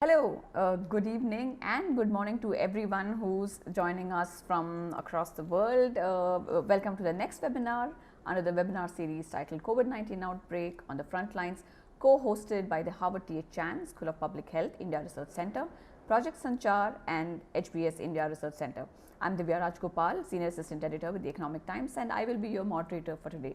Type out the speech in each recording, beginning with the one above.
Hello, good evening and good morning to everyone who's joining us from across the world. Welcome to the next webinar under the webinar series titled COVID-19 Outbreak on the Front Lines, co-hosted by the Harvard T.H. Chan School of Public Health, India Research Center, Project Sanchar and HBS India Research Center. I'm Divya Rajgopal, Senior Assistant Editor with the Economic Times, and I will be your moderator for today.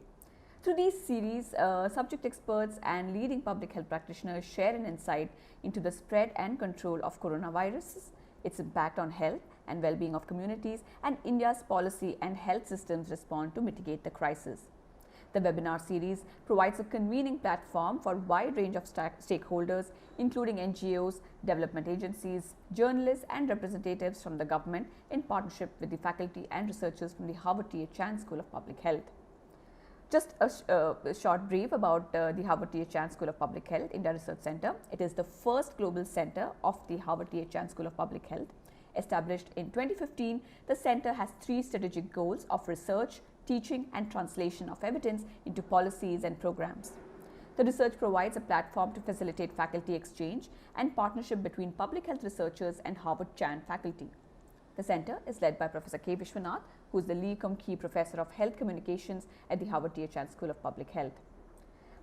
Through these series, subject experts and leading public health practitioners share an insight into the spread and control of coronavirus, its impact on health and well-being of communities, and India's policy and health systems respond to mitigate the crisis. The webinar series provides a convening platform for a wide range of stakeholders, including NGOs, development agencies, journalists, and representatives from the government in partnership with the faculty and researchers from the Harvard T.H. Chan School of Public Health. Just a short brief about the Harvard T.H. Chan School of Public Health, India Research Center. It is the first global center of the Harvard T.H. Chan School of Public Health. Established in 2015, the center has three strategic goals of research, teaching, and translation of evidence into policies and programs. The research provides a platform to facilitate faculty exchange and partnership between public health researchers and Harvard Chan faculty. The center is led by Professor K. Vishwanath, who is the Lee Kum Kee Professor of Health Communications at the Harvard T.H. Chan School of Public Health.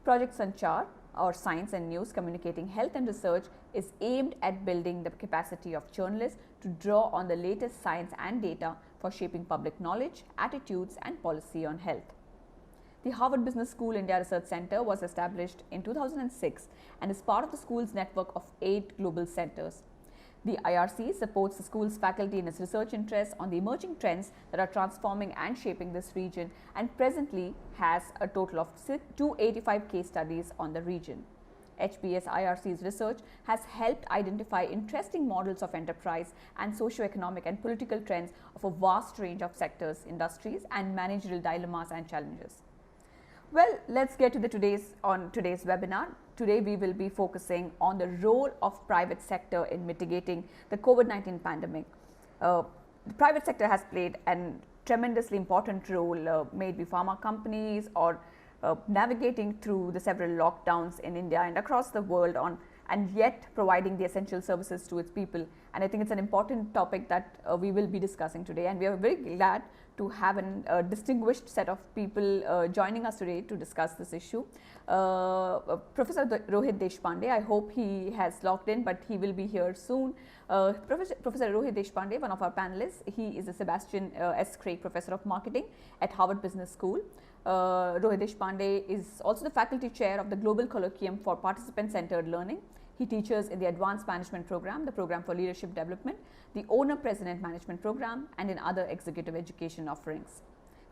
Project Sanchar, or Science and News Communicating Health and Research, is aimed at building the capacity of journalists to draw on the latest science and data for shaping public knowledge, attitudes, and policy on health. The Harvard Business School India Research Center was established in 2006 and is part of the school's network of 8 global centers. The IRC supports the school's faculty in its research interests on the emerging trends that are transforming and shaping this region, and presently has a total of 285 case studies on the region. HBS IRC's research has helped identify interesting models of enterprise and socio-economic and political trends of a vast range of sectors, industries, and managerial dilemmas and challenges. Well, let's get to today's webinar. Today we will be focusing on the role of private sector in mitigating the COVID-19 pandemic. The private sector has played a tremendously important role, maybe pharma companies or navigating through the several lockdowns in India and across the world and yet providing the essential services to its people. And I think it's an important topic that we will be discussing today, and we are very glad to have a distinguished set of people joining us today to discuss this issue. Professor Rohit Deshpande, I hope he has logged in, but he will be here soon. Professor Rohit Deshpande, one of our panelists, he is a Sebastian S. Craig Professor of Marketing at Harvard Business School. Rohit Deshpande is also the faculty chair of the Global Colloquium for Participant-Centered Learning. He teaches in the Advanced Management Program, the Program for Leadership Development, the Owner-President Management Program, and in other executive education offerings.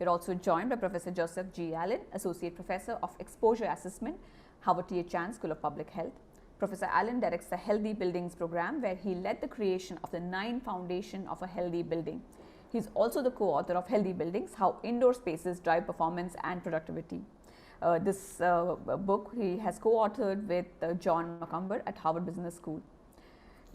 We are also joined by Professor Joseph G. Allen, Associate Professor of Exposure Assessment, Harvard T.H. Chan School of Public Health. Professor Allen directs the Healthy Buildings Program, where he led the creation of the 9 Foundation of a Healthy Building. He is also the co-author of Healthy Buildings, How Indoor Spaces Drive Performance and Productivity. This book he has co-authored with John Macomber at Harvard Business School.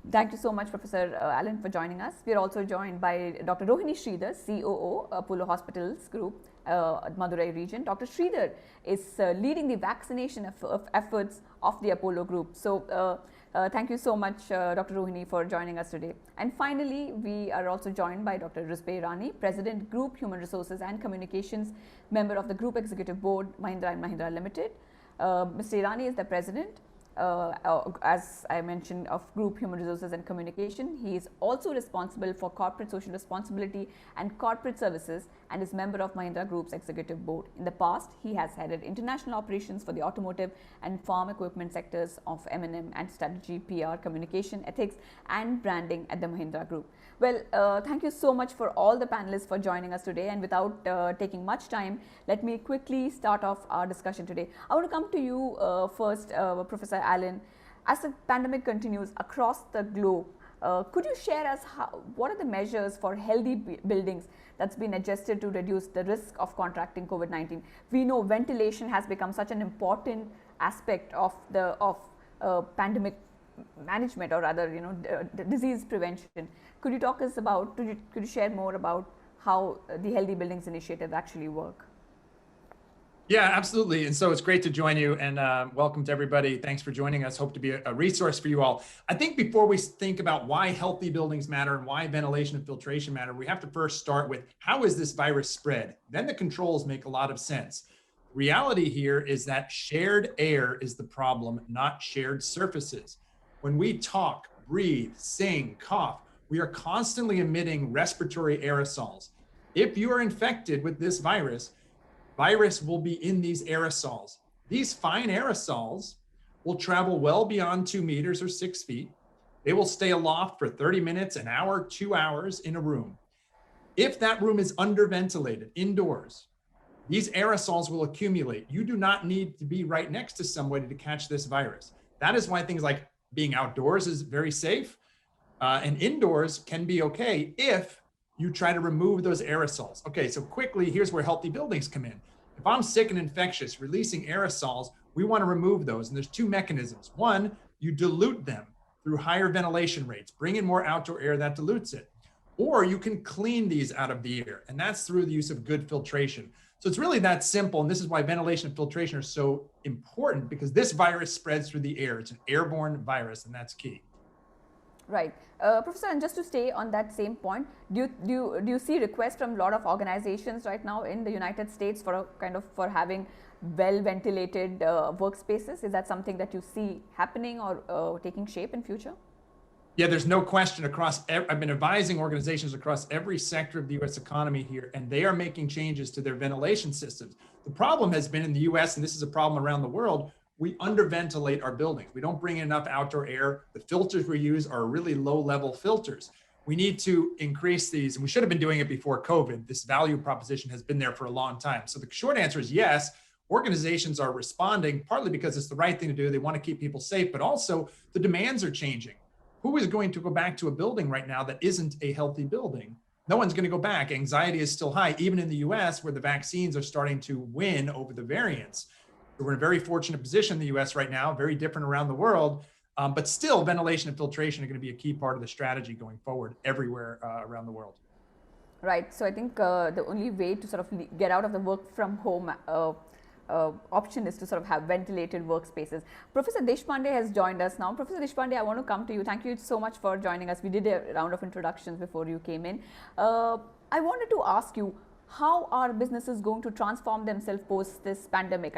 Thank you so much, Professor Allen, for joining us. We are also joined by Dr. Rohini Sridhar, COO, Apollo Hospitals Group, Madurai region. Dr. Sridhar is leading the vaccination efforts of the Apollo Group. So, thank you so much, Dr. Rohini, for joining us today. And finally, we are also joined by Dr. Rizbe Irani, President, Group Human Resources and Communications, member of the Group Executive Board, Mahindra & Mahindra Limited. Mr. Irani is the President, as I mentioned, of Group Human Resources and Communication. He is also responsible for corporate social responsibility and corporate services and is member of Mahindra Group's Executive Board. In the past, he has headed international operations for the automotive and farm equipment sectors of M&M and strategy, PR, communication, ethics, and branding at the Mahindra Group. Well, thank you so much for all the panelists for joining us today, and without taking much time, let me quickly start off our discussion today. I want to come to you first, Professor Allen. As the pandemic continues across the globe, could you share us what are the measures for healthy buildings that's been adjusted to reduce the risk of contracting COVID-19? We know ventilation has become such an important aspect of pandemic management, or rather, the disease prevention. Could you talk us about? Could you share more about how the Healthy Buildings Initiative actually work? Yeah, absolutely. And so it's great to join you, and welcome to everybody. Thanks for joining us. Hope to be a resource for you all. I think before we think about why healthy buildings matter and why ventilation and filtration matter, we have to first start with how is this virus spread? Then the controls make a lot of sense. Reality here is that shared air is the problem, not shared surfaces. When we talk, breathe, sing, cough, we are constantly emitting respiratory aerosols. If you are infected with this virus will be in these aerosols. These fine aerosols will travel well beyond 2 meters or 6 feet. They will stay aloft for 30 minutes, an hour, 2 hours in a room. If that room is underventilated indoors, these aerosols will accumulate. You do not need to be right next to somebody to catch this virus. That is why things like being outdoors is very safe, and indoors can be okay if you try to remove those aerosols. Okay, so quickly, here's where healthy buildings come in. If I'm sick and infectious, releasing aerosols, we want to remove those. And there's two mechanisms. One, you dilute them through higher ventilation rates, bring in more outdoor air that dilutes it. Or you can clean these out of the air, and that's through the use of good filtration. So it's really that simple. And this is why ventilation and filtration are so important, because this virus spreads through the air. It's an airborne virus, and that's key. Right. Professor, and just to stay on that same point, do you see requests from a lot of organizations right now in the United States for a kind of for having well ventilated workspaces? Is that something that you see happening or taking shape in future? Yeah, there's no question I've been advising organizations across every sector of the US economy here, and they are making changes to their ventilation systems. The problem has been in the US, and this is a problem around the world, we underventilate our buildings. We don't bring in enough outdoor air. The filters we use are really low level filters. We need to increase these, and we should have been doing it before COVID. This value proposition has been there for a long time. So the short answer is yes, organizations are responding, partly because it's the right thing to do. They want to keep people safe, but also the demands are changing. Who is going to go back to a building right now that isn't a healthy building? No one's going to go back. Anxiety is still high, even in the US, where the vaccines are starting to win over the variants. So we're in a very fortunate position in the US right now, very different around the world. But still, ventilation and filtration are going to be a key part of the strategy going forward everywhere around the world. Right. So I think the only way to sort of get out of the work from home option is to sort of have ventilated workspaces. Professor Deshpande has joined us now. Professor Deshpande, I want to come to you. Thank you so much for joining us. We did a round of introductions before you came in. I wanted to ask you, how are businesses going to transform themselves post this pandemic?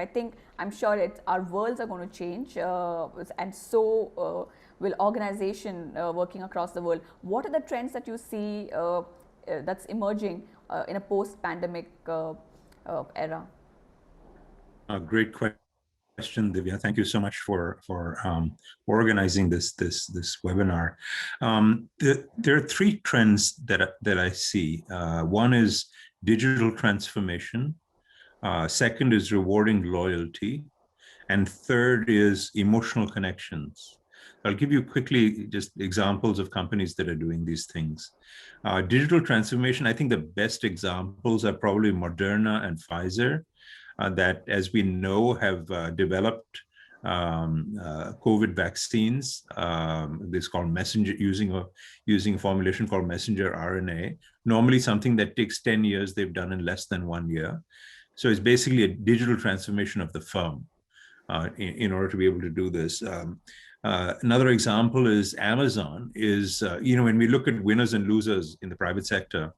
I'm sure our worlds are going to change, and so will organization working across the world. What are the trends that you see that's emerging in a post-pandemic era? A great question, Divya. Thank you so much for organizing this webinar. There are three trends that I see. One is digital transformation. Second is rewarding loyalty, and third is emotional connections. I'll give you quickly just examples of companies that are doing these things. Digital transformation, I think the best examples are probably Moderna and Pfizer. That, as we know, have developed COVID vaccines. This is called messenger, using a formulation called messenger RNA. Normally something that takes 10 years, they've done in less than 1 year. So it's basically a digital transformation of the firm in order to be able to do this. Another example is Amazon is, when we look at winners and losers in the private sector,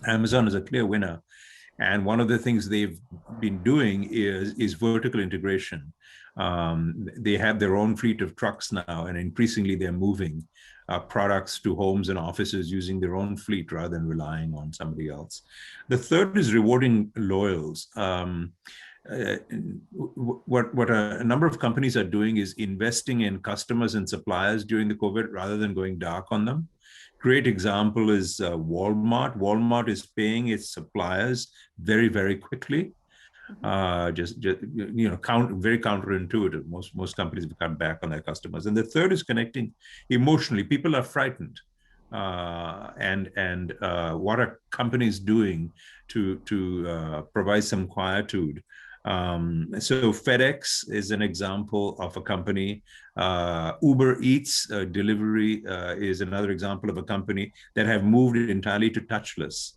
Amazon is a clear winner. And one of the things they've been doing is vertical integration. They have their own fleet of trucks now, and increasingly they're moving products to homes and offices using their own fleet rather than relying on somebody else. The third is rewarding loyals. What a number of companies are doing is investing in customers and suppliers during the COVID rather than going dark on them. Great example is Walmart. Walmart is paying its suppliers very, very quickly. Very counterintuitive. Most companies have cut back on their customers. And the third is connecting emotionally. People are frightened, and what are companies doing to provide some quietude? So FedEx is an example of a company. Uber Eats delivery is another example of a company that have moved entirely to touchless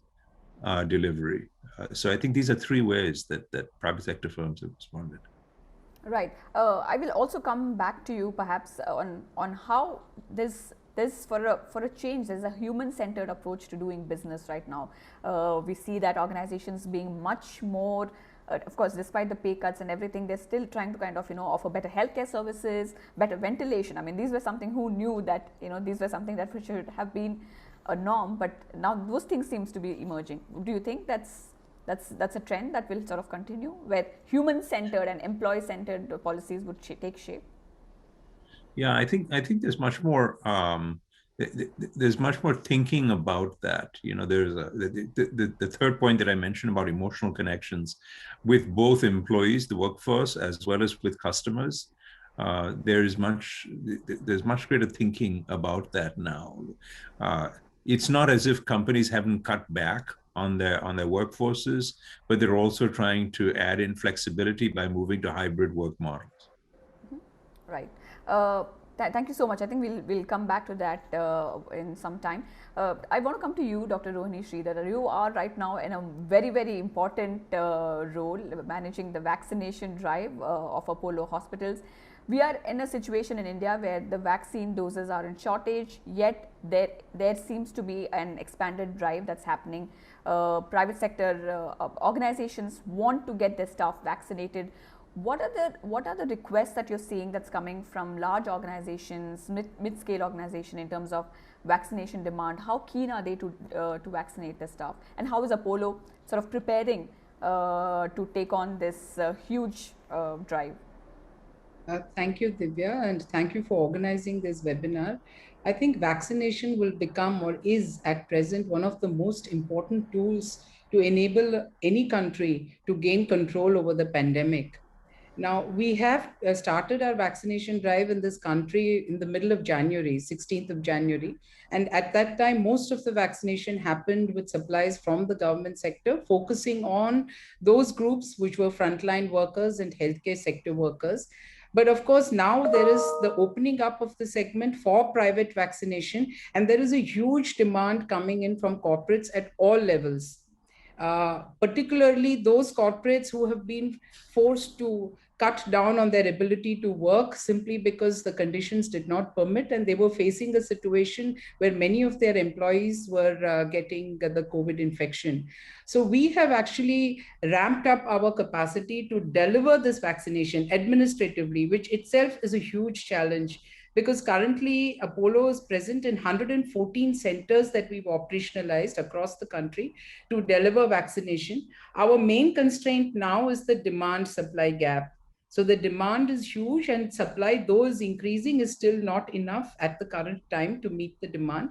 delivery. So I think these are three ways that private sector firms have responded. Right. I will also come back to you perhaps on how this for a change. There's a human-centered approach to doing business right now. We see that organizations being much more. Of course, despite the pay cuts and everything, they're still trying to kind of offer better healthcare services, better ventilation. I mean, these were something who knew that these were something that should have been a norm, but now those things seems to be emerging. Do you think that's a trend that will sort of continue, where human-centered and employee-centered policies would take shape? Yeah, I think there's much more thinking about that. There's the third point that I mentioned about emotional connections with both employees, the workforce, as well as with customers. There's much greater thinking about that now. It's not as if companies haven't cut back on their workforces, but they're also trying to add in flexibility by moving to hybrid work models. Right. Thank you so much. I think we'll come back to that in some time. I want to come to you, Dr. Rohini Sridhar. You are right now in a very, very important role, managing the vaccination drive of Apollo hospitals. We are in a situation in India where the vaccine doses are in shortage, yet there seems to be an expanded drive that's happening. Private sector organizations want to get their staff vaccinated. What are the requests that you're seeing that's coming from large organizations, mid-scale organization, in terms of vaccination demand? How keen are they to vaccinate their staff, and how is Apollo sort of preparing to take on this huge drive? Thank you, Divya, and thank you for organizing this webinar. I think vaccination will become, or is at present, one of the most important tools to enable any country to gain control over the pandemic. Now, we have started our vaccination drive in this country in the middle of January, 16th of January. And at that time, most of the vaccination happened with supplies from the government sector, focusing on those groups which were frontline workers and healthcare sector workers. But of course, now there is the opening up of the segment for private vaccination, and there is a huge demand coming in from corporates at all levels. Particularly those corporates who have been forced to cut down on their ability to work simply because the conditions did not permit, and they were facing a situation where many of their employees were getting the COVID infection. So we have actually ramped up our capacity to deliver this vaccination administratively, which itself is a huge challenge, because currently Apollo is present in 114 centers that we've operationalized across the country to deliver vaccination. Our main constraint now is the demand supply gap. So the demand is huge, and supply, though is increasing, is still not enough at the current time to meet the demand.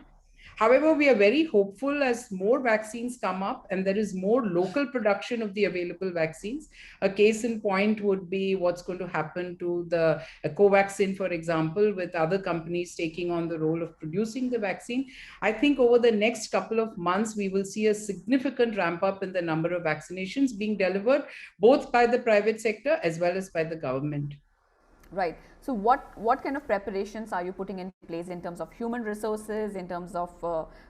However, we are very hopeful as more vaccines come up and there is more local production of the available vaccines. A case in point would be what's going to happen to the Covaxin, for example, with other companies taking on the role of producing the vaccine. I think over the next couple of months, we will see a significant ramp up in the number of vaccinations being delivered, both by the private sector as well as by the government. Right. So what kind of preparations are you putting in place in terms of human resources, in terms of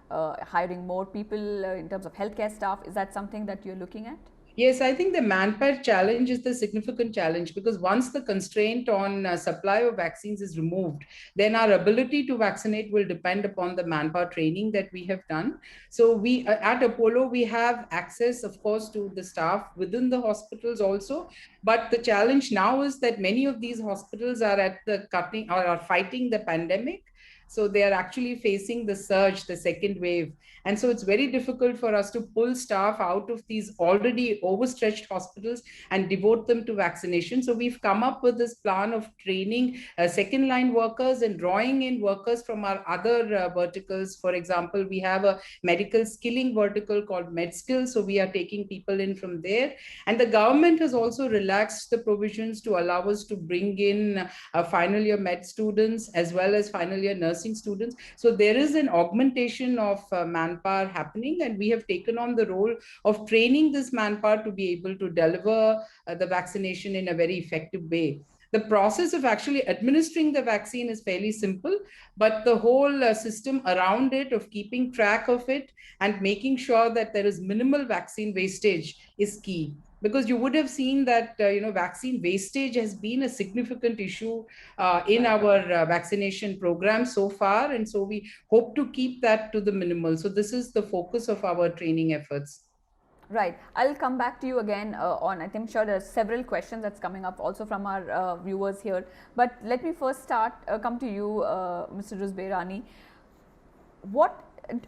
hiring more people, in terms of healthcare staff? Is that something that you're looking at? Yes, I think the manpower challenge is the significant challenge, because once the constraint on supply of vaccines is removed, then our ability to vaccinate will depend upon the manpower training that we have done. So we at Apollo, we have access, of course, to the staff within the hospitals also. But the challenge now is that many of these hospitals are at the cutting or are fighting the pandemic. So they are actually facing the surge, the second wave. And so it's very difficult for us to pull staff out of these already overstretched hospitals and devote them to vaccination. So we've come up with this plan of training second line workers and drawing in workers from our other verticals. For example, we have a medical skilling vertical called MedSkill. So we are taking people in from there. And the government has also relaxed the provisions to allow us to bring in final year med students as well as final year nursing students. So there is an augmentation of manpower happening, and we have taken on the role of training this manpower to be able to deliver the vaccination in a very effective way. The process of actually administering the vaccine is fairly simple, but the whole system around it of keeping track of it and making sure that there is minimal vaccine wastage is key. Because you would have seen that vaccine wastage has been a significant issue in our vaccination program so far, and so we hope to keep that to the minimal. So this is the focus of our training efforts. Right. I'll come back to you again on, I think, sure, there's several questions that's coming up also from our viewers here. But let me first come to you, Mr. Rusberani.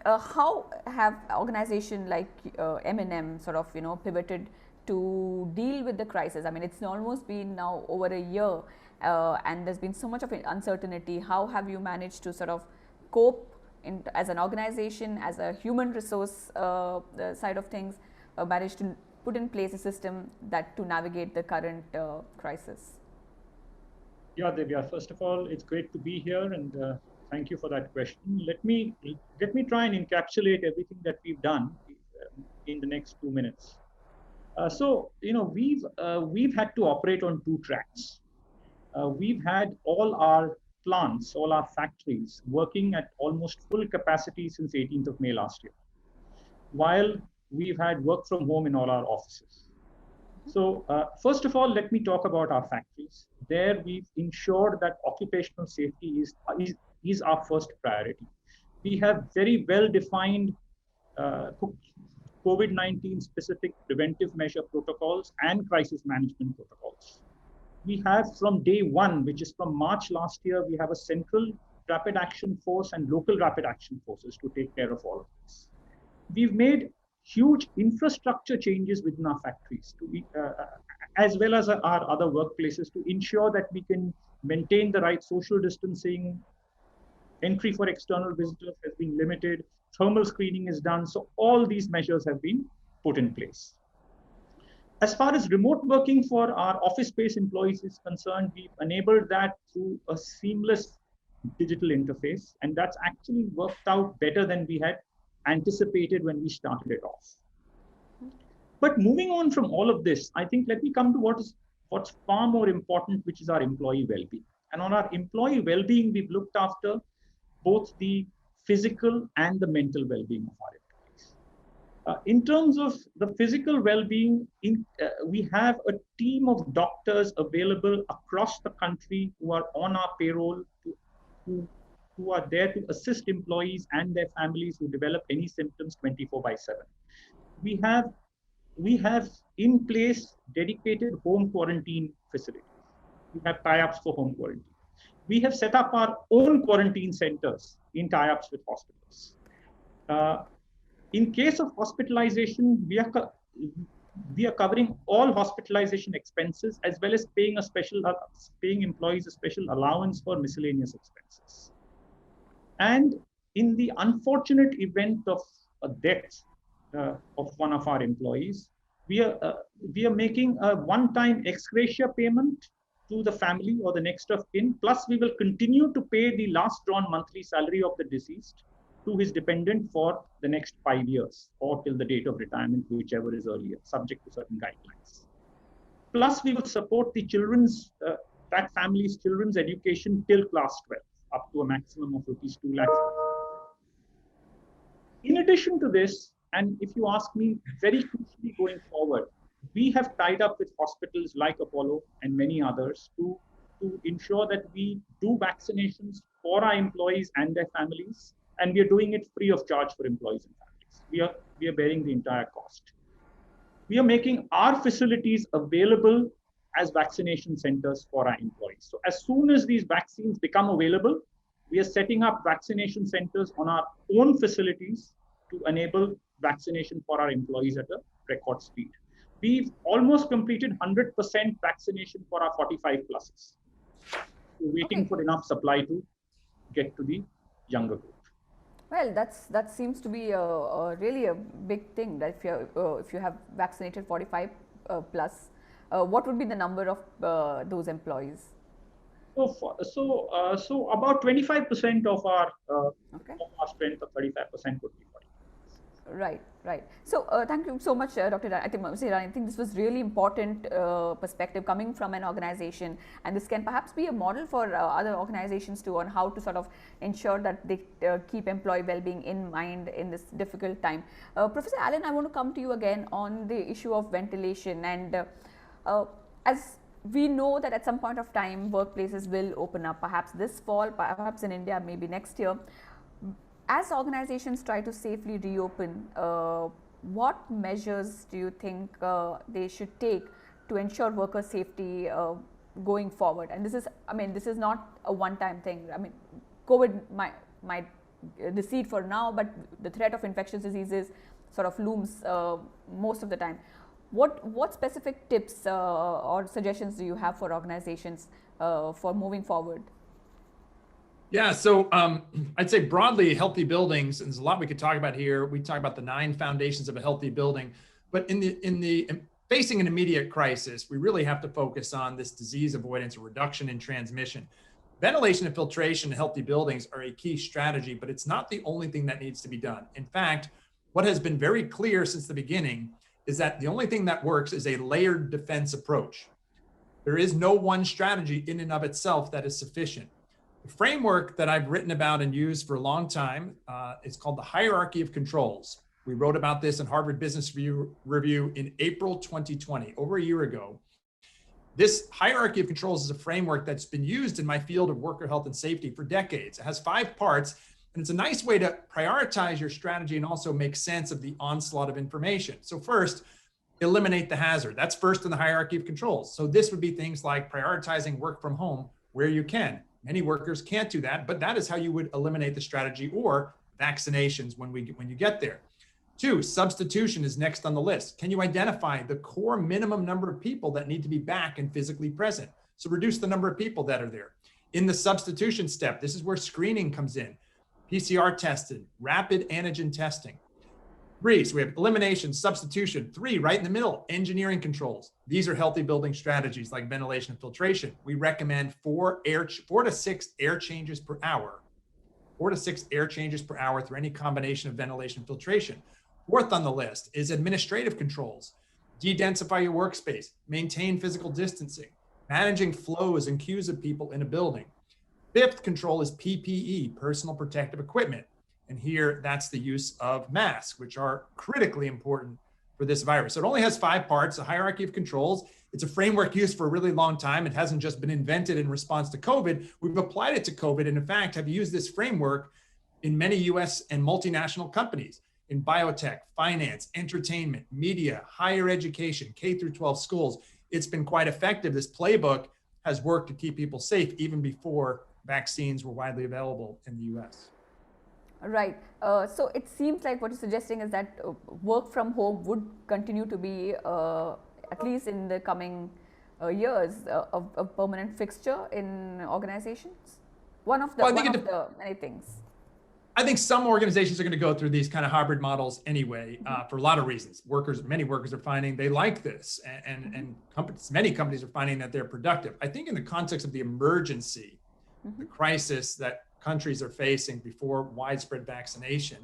How have organization like M&M sort of, pivoted to deal with the crisis? I mean, it's almost been now over a year and there's been so much of uncertainty. How have you managed to sort of cope as an organization, as a human resource side of things, managed to put in place a system to navigate the current crisis? Yeah, Divya, first of all, it's great to be here, and thank you for that question. Let me try and encapsulate everything that we've done in the next 2 minutes. We've had to operate on 2 tracks. We've had all our plants, all our factories working at almost full capacity since 18th of May last year, while we've had work from home in all our offices. So first of all, let me talk about our factories. There we've ensured that occupational safety is our first priority. We have very well-defined COVID-19 specific preventive measure protocols and crisis management protocols. We have from day one, which is from March last year, we have a central rapid action force and local rapid action forces to take care of all of this. We've made huge infrastructure changes within our factories, as well as our other workplaces, to ensure that we can maintain the right social distancing. Entry for external visitors has been limited. Thermal screening is done. So all these measures have been put in place. As far as remote working for our office-based employees is concerned, we've enabled that through a seamless digital interface, and that's actually worked out better than we had anticipated when we started it off. But moving on from all of this, I think let me come to what's far more important, which is our employee well-being. And on our employee well-being, we've looked after both the physical and the mental well-being of our employees. In terms of the physical well-being, we have a team of doctors available across the country who are on our payroll, who are there to assist employees and their families who develop any symptoms 24/7. We have in place dedicated home quarantine facilities. We have tie-ups for home quarantine. We have set up our own quarantine centers in tie-ups with hospitals. In case of hospitalization, we are covering all hospitalization expenses, as well as paying employees a special allowance for miscellaneous expenses. And in the unfortunate event of a death of one of our employees, we are making a one-time ex gratia payment to the family or the next of kin. Plus, we will continue to pay the last drawn monthly salary of the deceased to his dependent for the next 5 years, or till the date of retirement, whichever is earlier, subject to certain guidelines. Plus, we will support the that family's children's education till class 12, up to a maximum of rupees 2 lakhs. In addition to this, and if you ask me very crucially going forward, we have tied up with hospitals like Apollo and many others to ensure that we do vaccinations for our employees and their families, and we are doing it free of charge for employees and families. We are bearing the entire cost. We are making our facilities available as vaccination centers for our employees. So as soon as these vaccines become available, we are setting up vaccination centers on our own facilities to enable vaccination for our employees at a record speed. We've almost completed 100% vaccination for our 45 pluses. We're waiting for enough supply to get to the younger group. Well, that seems to be really a big thing. That if you have vaccinated 45 plus, what would be the number of those employees? So about 25% of our strength of 35% would be 45. Right. Right. So thank you so much, Dr. I think this was really important perspective coming from an organization, and this can perhaps be a model for other organizations too on how to sort of ensure that they keep employee well-being in mind in this difficult time. Professor Allen, I want to come to you again on the issue of ventilation, and as we know that at some point of time workplaces will open up, perhaps this fall, perhaps in India maybe next year. As organizations try to safely reopen, what measures do you think they should take to ensure worker safety going forward? And this is not a one-time thing. I mean, COVID might recede for now, but the threat of infectious diseases sort of looms most of the time. What specific tips or suggestions do you have for organizations for moving forward? Yeah, so I'd say broadly, healthy buildings, and there's a lot we could talk about here. We talk about the 9 foundations of a healthy building, but in the facing an immediate crisis, we really have to focus on this disease avoidance or reduction in transmission. Ventilation and filtration in healthy buildings are a key strategy, but it's not the only thing that needs to be done. In fact, what has been very clear since the beginning is that the only thing that works is a layered defense approach. There is no one strategy in and of itself that is sufficient. The framework that I've written about and used for a long time is called the hierarchy of controls. We wrote about this in Harvard Business Review in April 2020, over a year ago. This hierarchy of controls is a framework that's been used in my field of worker health and safety for decades. It has 5 parts, and it's a nice way to prioritize your strategy and also make sense of the onslaught of information. So first, eliminate the hazard. That's first in the hierarchy of controls. So this would be things like prioritizing work from home where you can. Many workers can't do that, but that is how you would eliminate the strategy, or vaccinations when you get there. 2, substitution is next on the list. Can you identify the core minimum number of people that need to be back and physically present? So reduce the number of people that are there. In the substitution step, this is where screening comes in. PCR testing, rapid antigen testing. 3, so we have elimination, substitution. 3, right in the middle, engineering controls. These are healthy building strategies like ventilation and filtration. We recommend 4 to 6 air changes per hour. 4 to 6 air changes per hour through any combination of ventilation and filtration. 4th on the list is administrative controls. De-densify your workspace, maintain physical distancing, managing flows and queues of people in a building. 5th control is PPE, personal protective equipment. And here, that's the use of masks, which are critically important for this virus. So it only has 5 parts, a hierarchy of controls. It's a framework used for a really long time. It hasn't just been invented in response to COVID. We've applied it to COVID, and in fact, have used this framework in many US and multinational companies, in biotech, finance, entertainment, media, higher education, K through 12 schools. It's been quite effective. This playbook has worked to keep people safe even before vaccines were widely available in the US. Right. So it seems like what you're suggesting is that work from home would continue to be, at least in the coming years, a permanent fixture in organizations. One of the many things. I think some organizations are going to go through these kind of hybrid models anyway, for a lot of reasons. Many workers are finding they like this, and many companies are finding that they're productive. I think in the context of the emergency, the crisis that countries are facing before widespread vaccination,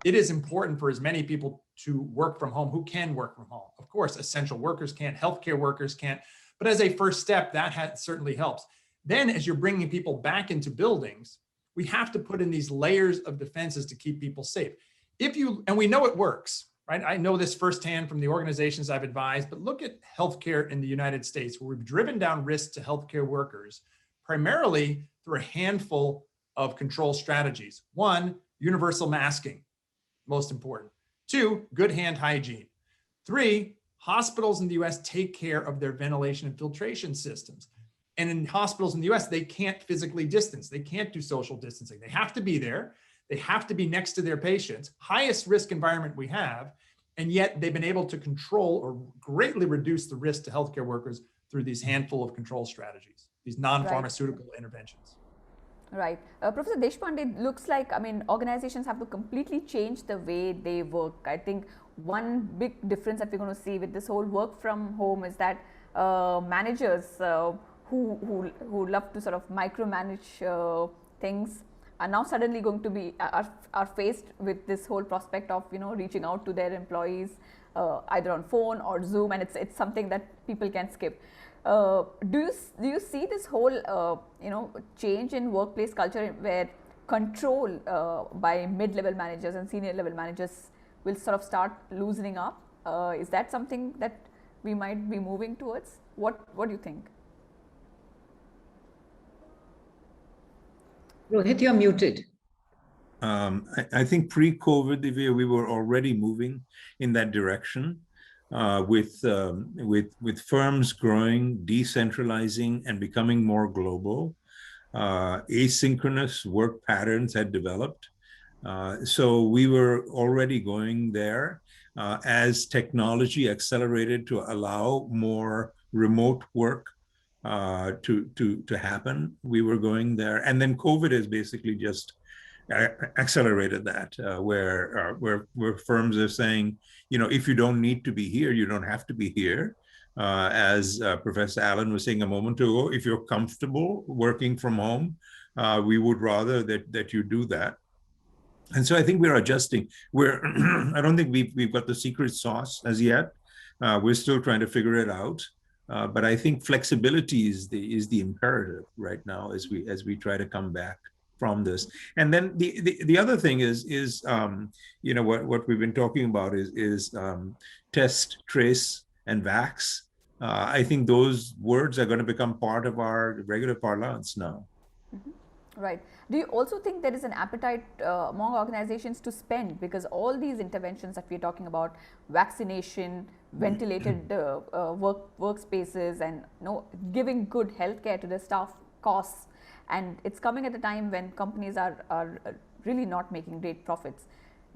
it is important for as many people to work from home who can work from home. Of course, essential workers can't, healthcare workers can't, but as a first step, that certainly helps. Then as you're bringing people back into buildings, we have to put in these layers of defenses to keep people safe. And we know it works, right? I know this firsthand from the organizations I've advised, but look at healthcare in the United States, where we've driven down risks to healthcare workers, primarily through a handful of control strategies. 1, universal masking, most important. 2, good hand hygiene. 3, hospitals in the US take care of their ventilation and filtration systems. And in hospitals in the US, they can't physically distance. They can't do social distancing. They have to be there. They have to be next to their patients, highest risk environment we have. And yet they've been able to control or greatly reduce the risk to healthcare workers through these handful of control strategies, these non-pharmaceutical interventions. Right. Professor Deshpande, looks like, organizations have to completely change the way they work. I think one big difference that we're going to see with this whole work from home is that who love to sort of micromanage things are now suddenly going to be are faced with this whole prospect of reaching out to their employees either on phone or Zoom, and it's something that people can skip. Do you see this whole change in workplace culture where control by mid-level managers and senior level managers will sort of start loosening up? Is that something that we might be moving towards? What do you think? Rohit, you're muted. I think pre-COVID, Divya, we were already moving in that direction with firms growing, decentralizing, and becoming more global. Asynchronous work patterns had developed. So we were already going there. As technology accelerated to allow more remote work to happen, we were going there. And then COVID has basically just accelerated that, where firms are saying, if you don't need to be here, you don't have to be here. As Professor Allen was saying a moment ago, if you're comfortable working from home, we would rather that you do that. And so I think we're adjusting. I don't think we've got the secret sauce as yet. We're still trying to figure it out. But I think flexibility is the imperative right now as we try to come back from this. And then the other thing is what we've been talking about is test, trace, and vax. I think those words are going to become part of our regular parlance now. Mm-hmm. Right. Do you also think there is an appetite among organizations to spend, because all these interventions that we're talking about, vaccination, ventilated workspaces, and giving good healthcare to the staff costs, and it's coming at a time when companies are really not making great profits.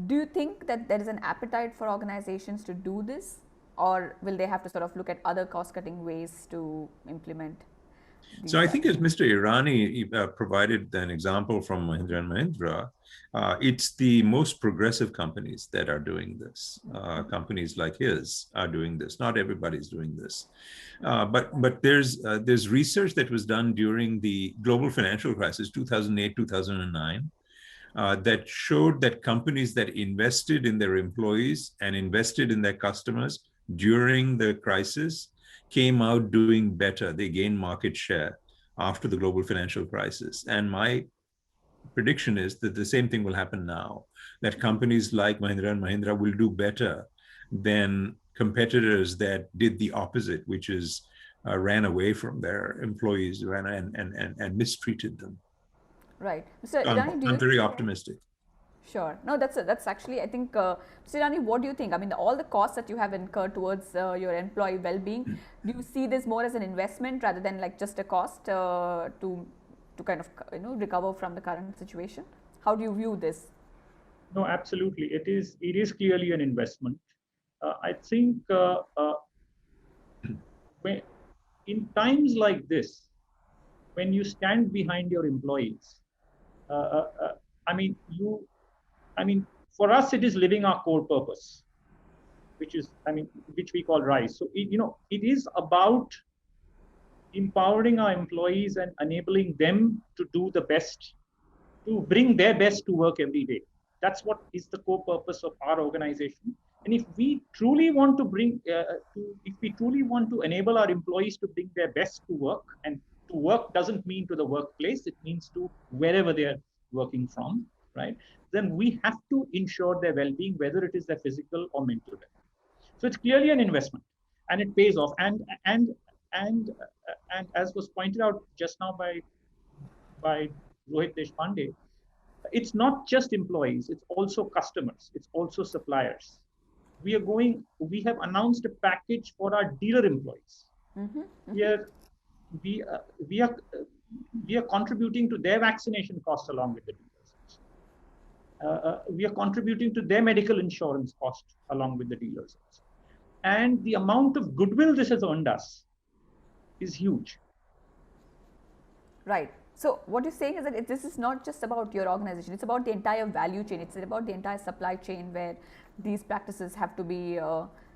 Do you think that there is an appetite for organizations to do this, or will they have to sort of look at other cost-cutting ways to implement? So I think, as Mr. Irani provided an example from Mahindra & Mahindra, it's the most progressive companies that are doing this. Companies like his are doing this. Not everybody's doing this. But there's research that was done during the global financial crisis, 2008, 2009, that showed that companies that invested in their employees and invested in their customers during the crisis came out doing better. They gained market share after the global financial crisis. And my prediction is that the same thing will happen now, that companies like Mahindra & Mahindra will do better than competitors that did the opposite, which is ran away from their employees and mistreated them. Right. Mr. Irani, I'm very optimistic. Sure. No, that's actually, I think, Mr. Irani, what do you think? I mean, all the costs that you have incurred towards your employee well-being, do you see this more as an investment rather than like just a cost to kind of recover from the current situation? How do you view this? No, absolutely. It is clearly an investment. I think when, in times like this, when you stand behind your employees, for us, it is living our core purpose, which we call RISE. So, it is about empowering our employees and enabling them to do the best, to bring their best to work every day. That's what is the core purpose of our organization. And if we truly want to enable our employees to bring their best to work, and to work doesn't mean to the workplace, it means to wherever they are working from, right? Then we have to ensure their well-being, whether it is their physical or mental well-being. So it's clearly an investment, and it pays off. And as was pointed out just now by Rohit Deshpande, it's not just employees; it's also customers, it's also suppliers. We have announced a package for our dealer employees. Mm-hmm. We are contributing to their vaccination costs along with the dealers. We are contributing to their medical insurance cost along with the dealers. And the amount of goodwill this has earned us is huge. Right. So what you're saying is that this is not just about your organization, it's about the entire value chain, it's about the entire supply chain where these practices have to be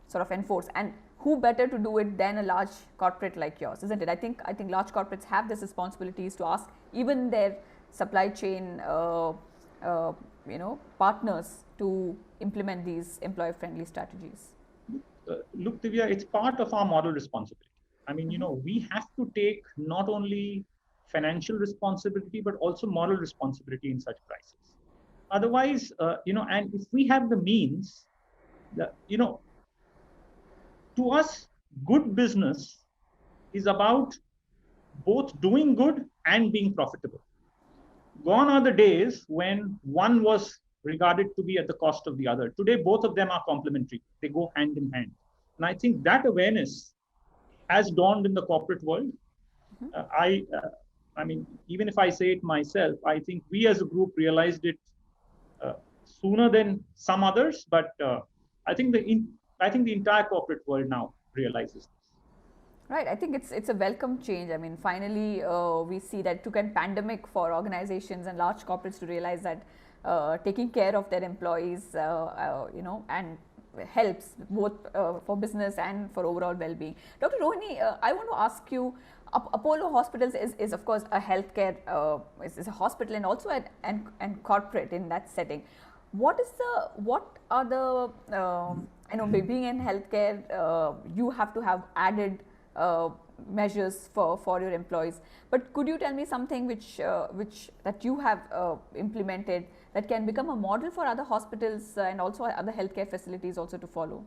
sort of enforced. And who better to do it than a large corporate like yours, isn't it? I think large corporates have this responsibilities to ask even their supply chain partners to implement these employee-friendly strategies? Look, Divya, it's part of our moral responsibility. I mean, we have to take not only financial responsibility, but also moral responsibility in such crises. Otherwise, and if we have the means, to us, good business is about both doing good and being profitable. Gone are the days when one was regarded to be at the cost of the other. Today, both of them are complementary. They go hand in hand. And I think that awareness has dawned in the corporate world. I mean, even if I say it myself, I think we as a group realized it sooner than some others. But I think the entire corporate world now realizes this. Right. I think it's a welcome change. I mean, finally, we see that it took a pandemic for organizations and large corporates to realize that taking care of their employees, and helps both for business and for overall well-being. Dr. Rohini, I want to ask you, Apollo Hospitals is of course a healthcare, is a hospital and also and corporate in that setting. What are the being in healthcare, you have to have added measures for your employees. But could you tell me something which that you have implemented that can become a model for other hospitals and also other healthcare facilities also to follow?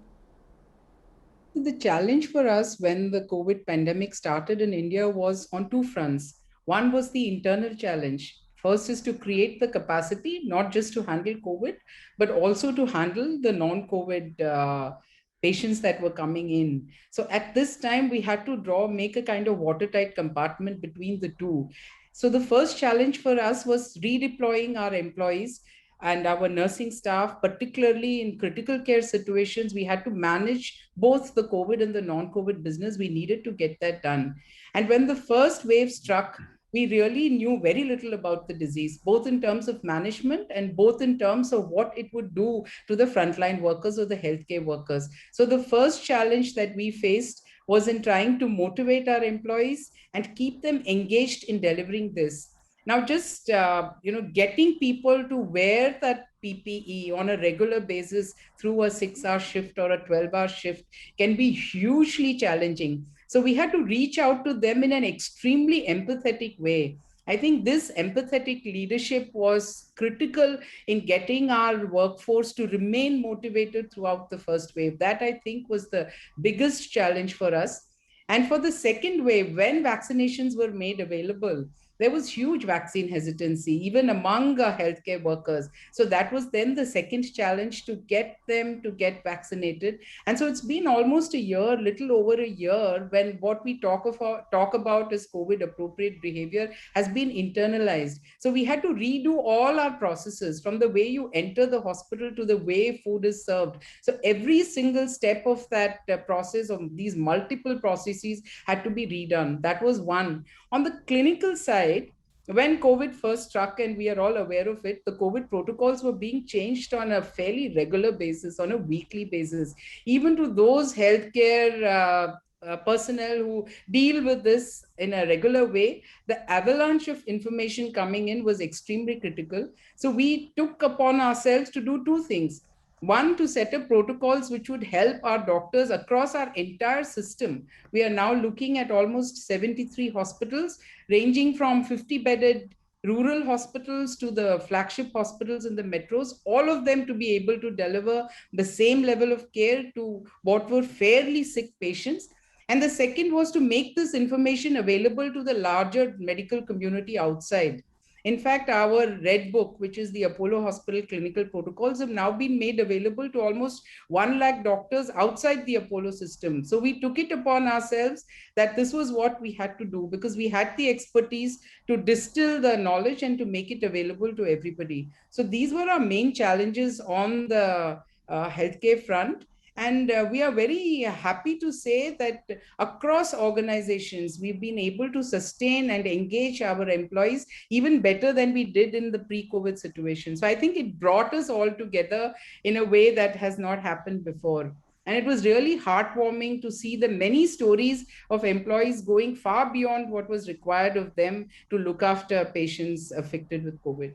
The challenge for us when the COVID pandemic started in India was on two fronts. One was the internal challenge. First is to create the capacity, not just to handle COVID, but also to handle the non-COVID patients that were coming in. So at this time, we had to make a kind of watertight compartment between the two. So the first challenge for us was redeploying our employees and our nursing staff, particularly in critical care situations. We had to manage both the COVID and the non-COVID business. We needed to get that done. And when the first wave struck, we really knew very little about the disease, both in terms of management and both in terms of what it would do to the frontline workers or the healthcare workers. So the first challenge that we faced was in trying to motivate our employees and keep them engaged in delivering this. Now, just getting people to wear that PPE on a regular basis through a 6-hour shift or a 12-hour shift can be hugely challenging. So we had to reach out to them in an extremely empathetic way. I think this empathetic leadership was critical in getting our workforce to remain motivated throughout the first wave. That, I think, was the biggest challenge for us. And for the second wave, when vaccinations were made available, there was huge vaccine hesitancy, even among healthcare workers. So that was then the second challenge, to get them to get vaccinated. And so it's been almost a year, little over a year, when what we talk about as COVID appropriate behavior has been internalized. So we had to redo all our processes, from the way you enter the hospital to the way food is served. So every single step of that process, of these multiple processes, had to be redone. That was one. On the clinical side, when COVID first struck, and we are all aware of it, the COVID protocols were being changed on a fairly regular basis, on a weekly basis. Even to those healthcare personnel who deal with this in a regular way, the avalanche of information coming in was extremely critical. So we took upon ourselves to do two things. One, to set up protocols which would help our doctors across our entire system. We are now looking at almost 73 hospitals, ranging from 50-bedded rural hospitals to the flagship hospitals in the metros, all of them to be able to deliver the same level of care to what were fairly sick patients. And the second was to make this information available to the larger medical community outside. In fact, our Red Book, which is the Apollo Hospital Clinical Protocols, have now been made available to almost 1 lakh doctors outside the Apollo system. So we took it upon ourselves that this was what we had to do, because we had the expertise to distill the knowledge and to make it available to everybody. So these were our main challenges on the healthcare front. And we are very happy to say that across organizations, we've been able to sustain and engage our employees even better than we did in the pre-COVID situation. So I think it brought us all together in a way that has not happened before. And it was really heartwarming to see the many stories of employees going far beyond what was required of them to look after patients affected with COVID.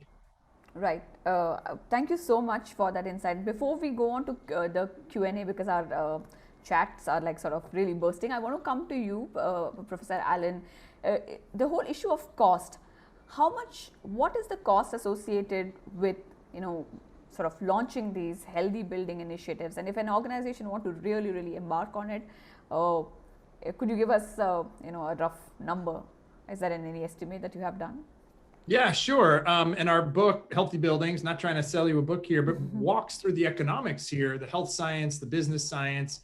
Right. Thank you so much for that insight. Before we go on to the Q&A, because our chats are like sort of really bursting, I want to come to you, Professor Allen. The whole issue of cost. What is the cost associated with, sort of launching these healthy building initiatives? And if an organization want to really embark on it, could you give us, a rough number? Is there any estimate that you have done? Yeah, sure. In our book, Healthy Buildings, not trying to sell you a book here, but walks through the economics here, the health science, the business science,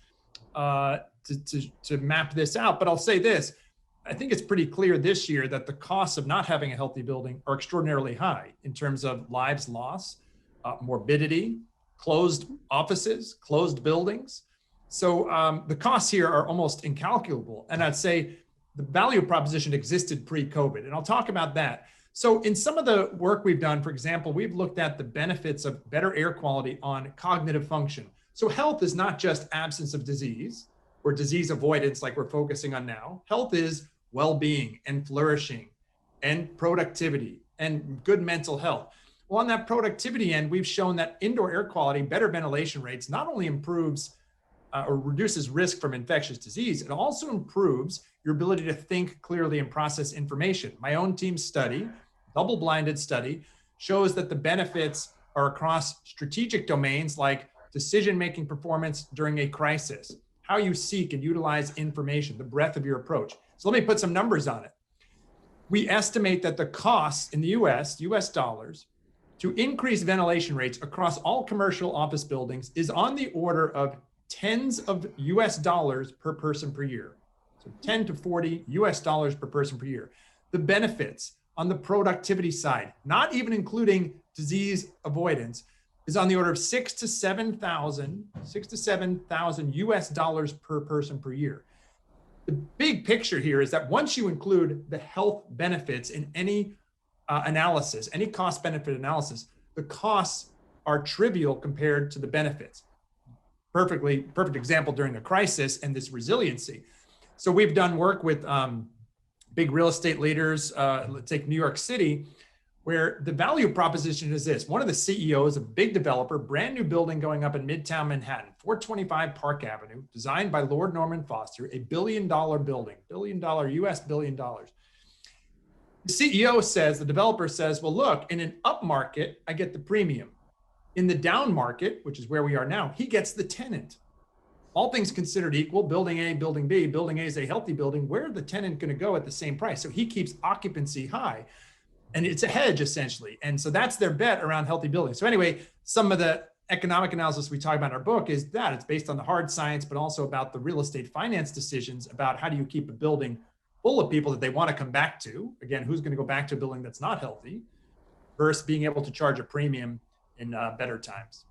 to map this out. But I'll say this, I think it's pretty clear this year that the costs of not having a healthy building are extraordinarily high in terms of lives lost, morbidity, closed offices, closed buildings. So the costs here are almost incalculable. And I'd say the value proposition existed pre-COVID, and I'll talk about that. So in some of the work we've done, for example, we've looked at the benefits of better air quality on cognitive function. So health is not just absence of disease or disease avoidance like we're focusing on now. Health is well-being and flourishing and productivity and good mental health. Well, on that productivity end, we've shown that indoor air quality, better ventilation rates, not only improves or reduces risk from infectious disease, it also improves your ability to think clearly and process information. My own team's study, double-blinded study, shows that the benefits are across strategic domains like decision-making performance during a crisis, how you seek and utilize information, the breadth of your approach. So let me put some numbers on it. We estimate that the costs in the US dollars, to increase ventilation rates across all commercial office buildings is on the order of tens of US dollars per person per year. So 10 to 40 US dollars per person per year. The benefits on the productivity side, not even including disease avoidance, is on the order of 6,000 to 7,000 US dollars per person per year. The big picture here is that once you include the health benefits in any analysis, any cost benefit analysis, the costs are trivial compared to the benefits. Perfect example during the crisis and this resiliency. So we've done work with big real estate leaders, let's take New York City, where the value proposition is this. One of the CEOs, a big developer, brand new building going up in Midtown Manhattan, 425 Park Avenue, designed by Lord Norman Foster, $1 billion building, US $1 billion. The CEO says, the developer says, well, look, in an up market, I get the premium. In the down market, which is where we are now, he gets the tenant. All things considered equal, building A, building B, building A is a healthy building, where the tenant going to go at the same price? So he keeps occupancy high, and it's a hedge essentially. And so that's their bet around healthy buildings. So anyway, some of the economic analysis we talk about in our book is that it's based on the hard science, but also about the real estate finance decisions about how do you keep a building full of people that they want to come back to. Again, who's going to go back to a building that's not healthy versus being able to charge a premium in better times.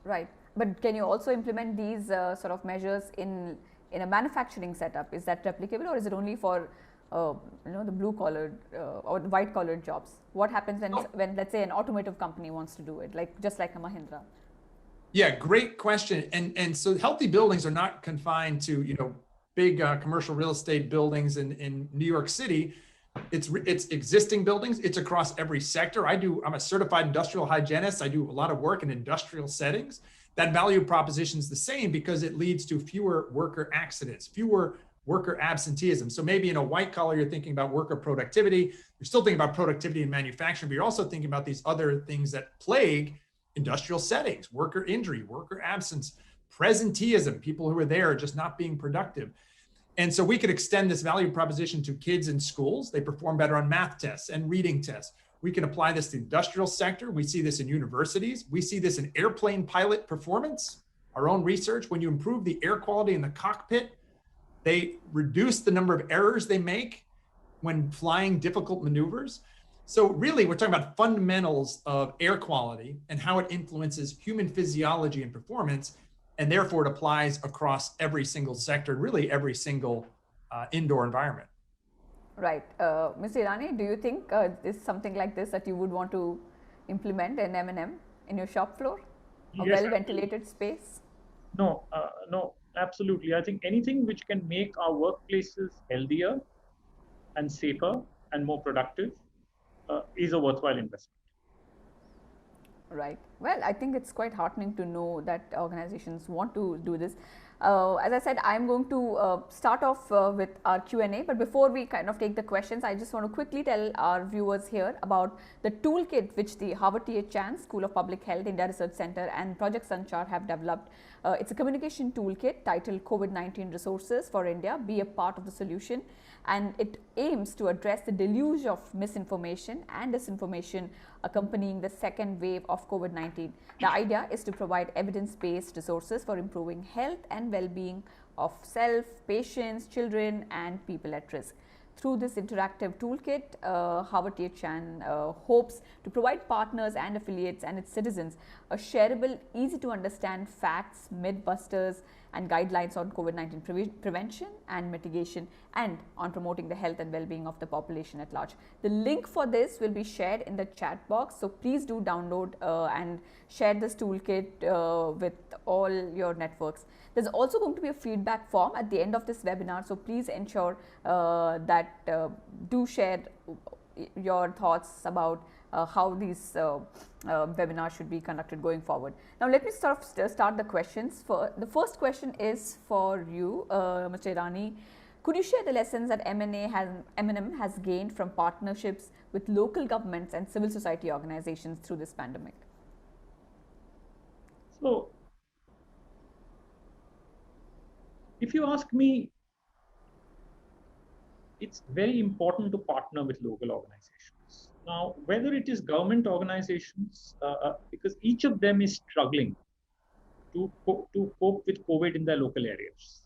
Right. But can you also implement these sort of measures in a manufacturing setup? Is that replicable, or is it only for the blue collared or white collared jobs? What happens when let's say an automotive company wants to do it, just like a Mahindra? Yeah, great question. And so healthy buildings are not confined to big commercial real estate buildings in New York City. It's existing buildings. It's across every sector. I'm a certified industrial hygienist. I do a lot of work in industrial settings. That value proposition is the same because it leads to fewer worker accidents, fewer worker absenteeism. So maybe in a white collar, you're thinking about worker productivity. You're still thinking about productivity in manufacturing, but you're also thinking about these other things that plague industrial settings: worker injury, worker absence, presenteeism, people who are there just not being productive. And so we could extend this value proposition to kids in schools. They perform better on math tests and reading tests. We can apply this to the industrial sector. We see this in universities. We see this in airplane pilot performance. Our own research, when you improve the air quality in the cockpit, they reduce the number of errors they make when flying difficult maneuvers. So really, we're talking about fundamentals of air quality and how it influences human physiology and performance. And therefore, it applies across every single sector, really every single indoor environment. Right. Ms. Irani, do you think is something like this that you would want to implement in M&M in your shop floor? A well-ventilated space? No, absolutely. I think anything which can make our workplaces healthier and safer and more productive is a worthwhile investment. Right. Well, I think it's quite heartening to know that organizations want to do this. As I said, I'm going to start off with our Q&A, but before we kind of take the questions, I just want to quickly tell our viewers here about the toolkit which the Harvard T.H. Chan School of Public Health, India Research Center and Project Sanchar have developed. It's a communication toolkit titled COVID-19 Resources for India, Be a Part of the Solution, and it aims to address the deluge of misinformation and disinformation accompanying the second wave of COVID-19. The idea is to provide evidence-based resources for improving health and well-being of self, patients, children and people at risk. Through this interactive toolkit, Harvard T.H. Chan hopes to provide partners and affiliates and its citizens a shareable, easy to understand facts, mythbusters and guidelines on COVID-19 prevention and mitigation, and on promoting the health and well-being of the population at large. The link for this will be shared in the chat box, so please do download and share this toolkit with all your networks. There's also going to be a feedback form at the end of this webinar, so please ensure that do share your thoughts about how these webinars should be conducted going forward. Now, let me start the questions. The first question is for you, Mr. Irani. Could you share the lessons that M&M has gained from partnerships with local governments and civil society organizations through this pandemic? So, if you ask me, it's very important to partner with local organizations. Now, whether it is government organizations, because each of them is struggling to cope with COVID in their local areas,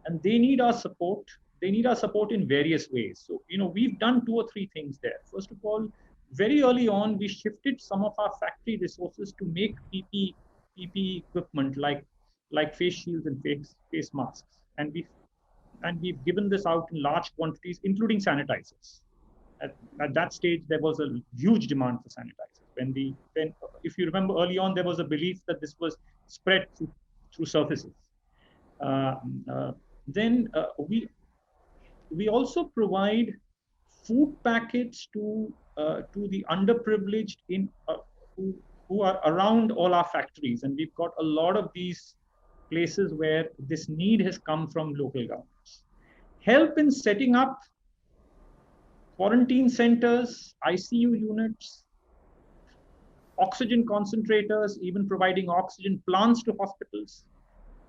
and they need our support. They need our support in various ways. So, we've done 2 or 3 things there. First of all, very early on, we shifted some of our factory resources to make PPE equipment like face shields and face masks, and we've given this out in large quantities, including sanitizers. At that stage, there was a huge demand for sanitizers. When if you remember early on, there was a belief that this was spread through surfaces. Then we also provide food packets to the underprivileged who are around all our factories, and we've got a lot of these places where this need has come from local governments. Help in setting up quarantine centers, ICU units, oxygen concentrators, even providing oxygen plants to hospitals.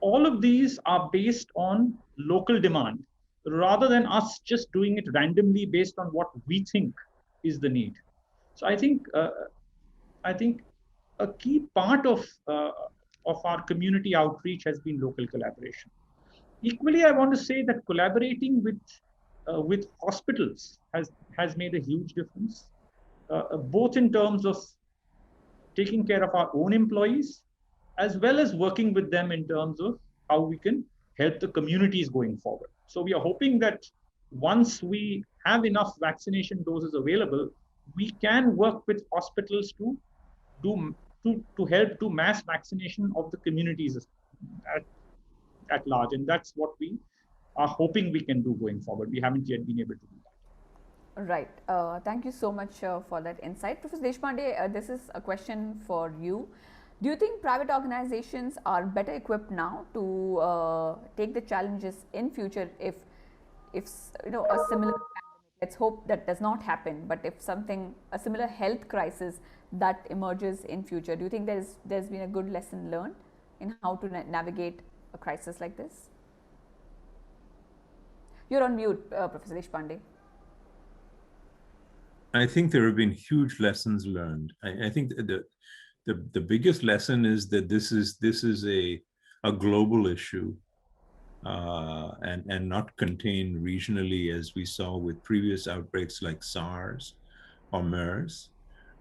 All of these are based on local demand, rather than us just doing it randomly based on what we think is the need. So I think a key part of our community outreach has been local collaboration. Equally, I want to say that collaborating with hospitals has made a huge difference, both in terms of taking care of our own employees, as well as working with them in terms of how we can help the communities going forward. So we are hoping that once we have enough vaccination doses available, we can work with hospitals to help do mass vaccination of the communities at large. And that's what we are hoping we can do going forward. We haven't yet been able to do that. Right. Thank you so much for that insight. Professor Deshpande, this is a question for you. Do you think private organizations are better equipped now to take the challenges in future if a similar pandemic, let's hope that does not happen, but if a similar health crisis that emerges in future, do you think there's been a good lesson learned in how to navigate a crisis like this? You're on mute, Professor Deshpande. I think there have been huge lessons learned. I think the biggest lesson is that this is a global issue and not contained regionally, as we saw with previous outbreaks like SARS or MERS